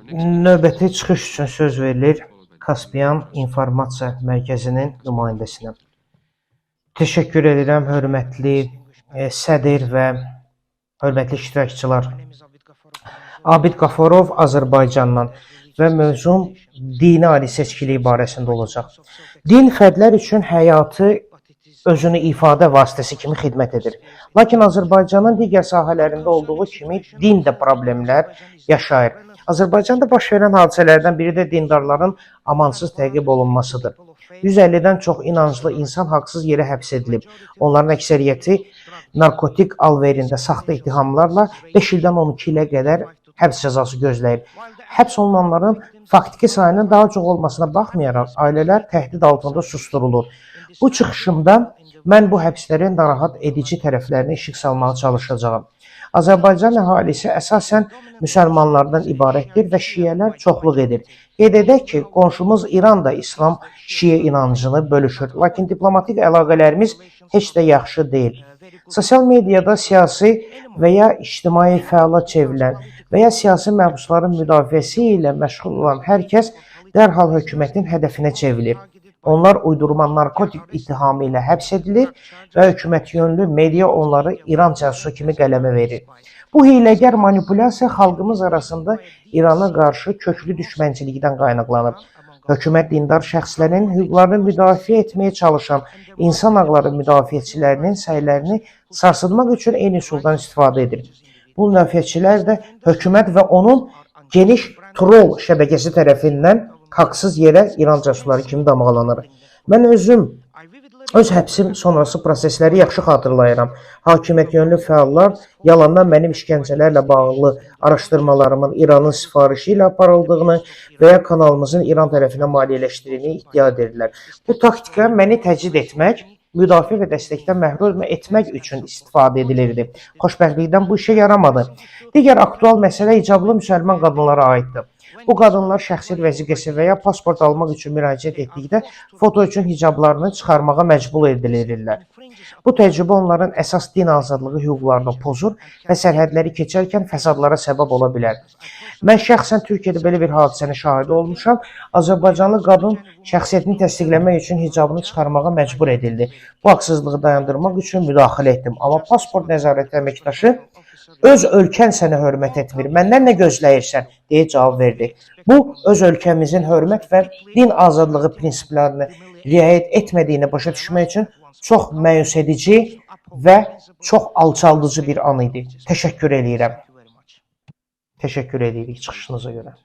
Növbəti çıxış üçün söz verilir Kaspiyan İnformasiya Mərkəzinin nümayəndəsinə. Təşəkkür edirəm, hörmətli sədr və hörmətli iştirakçılar. Abid Qafarov Azərbaycandan və mövzum dini ali seçkiliyi barəsində olacaq. Din fərdlər üçün həyatı özünü ifadə vasitəsi kimi xidmət edir. Lakin Azərbaycanın digər sahələrində olduğu kimi din də problemlər yaşayır. Azərbaycanda baş verən hadisələrdən biri də dindarların amansız təqib olunmasıdır. 150-dən çox inanclı insan haqsız yerə həbs edilib. Onların əksəriyyəti narkotik alverində saxta ittihamlarla 5 ildən 12 ilə qədər həbs cəzası gözləyir. Həbs olunanların faktiki sayının daha çox olmasına baxmayaraq, ailələr təhdid altında susturulur. Bu çıxışımda mən bu həbslərin narahat edici tərəflərini işıq salmağa çalışacağam. Azərbaycan əhalisi əsasən müsəlmanlardan ibarətdir və şiyələr çoxluq edir. Qeyd edək ki, qonşumuz İran da İslam şiə inancını bölüşür, lakin diplomatik əlaqələrimiz heç də yaxşı deyil. Sosial mediada siyasi və ya ictimai fəala çevrilən və ya siyasi məhbusların müdafiəsi ilə məşğul olan hər kəs dərhal hökumətin hədəfinə çevrilir. Onlar uydurma narkotik ittihamı ilə həbs edilir və hökumət yönlü media onları İran cəsusu kimi qələmə verir. Bu hiyləgər manipulyasiya xalqımız arasında İrana qarşı köklü düşmənçilikdən qaynaqlanır. Hökumət dindar şəxslərin hüquqlarını müdafiə etməyə çalışan insan haqları müdafiəçilərinin səylərini sarsıtmaq üçün eyni üsuldan istifadə edir. Bu müdafiəçilər də hökumət və onun geniş troll şəbəkəsi tərəfindən haqsız yerə İran cəsusları kimi damğalanır. Mən öz həbsim sonrası prosesləri yaxşı xatırlayıram. Hakimiyyət yönlü fəallar yalandan mənim işgəncələrlə bağlı araşdırmalarımın İranın sifarişi ilə aparıldığını və ya kanalımızın İran tərəfinə maliyyələşdirdiyini iddia edirlər. Bu taktika məni təcrid etmək, müdafiə və dəstəkdən məhrum etmək üçün istifadə edilirdi. Xoşbəxtlikdən bu işə yaramadı. Digər aktual məsələ icablı müsəlman qadınlara aiddir. Bu qadınlar şəxsi vəsiqəsi və ya pasport almaq üçün müraciət etdikdə foto üçün hicablarını çıxarmağa məcbur edilirlər. Bu təcrübə onların əsas din azadlığı hüquqlarını pozur və sərhədləri keçərkən fəsadlara səbəb ola bilər. Mən şəxsən Türkiyədə belə bir hadisənin şahidi olmuşam. Azərbaycanlı qadın şəxsiyyətini təsdiqləmək üçün hicabını çıxarmağa məcbur edildi. Bu haqsızlığı dayandırmaq üçün müdaxilə etdim. Amma pasport nəzarəti əməkdaşı öz ölkən sənə hörmət etmir, məndən nə gözləyirsən, deyə cavab verdi. Bu, öz ölkəmizin hörmət və din azadlığı prinsiplərini riayət etmədiyini başa düşmək üçün çox məyus edici və çox alçaldıcı bir an idi. Təşəkkür edirəm. Təşəkkür edirik çıxışınıza görə.